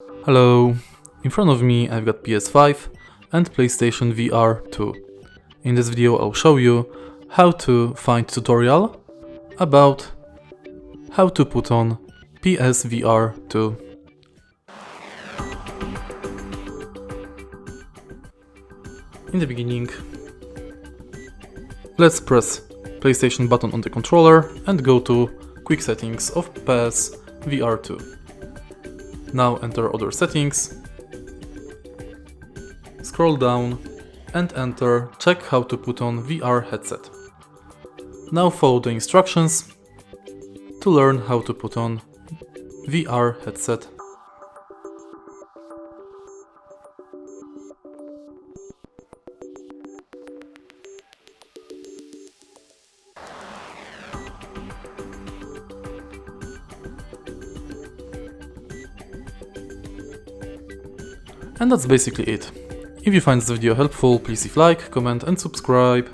Hello, in front of me I've got PS5 and PlayStation VR2. In this video I'll show you how to find tutorial about how to put on PSVR2. In the beginning, let's press PlayStation button on the controller and go to Quick Settings of PSVR2. Now enter Other Settings, scroll down and enter Check how to put on VR headset. Now follow the instructions to learn how to put on VR headset. And that's basically it. If you find this video helpful, please leave like, comment and subscribe.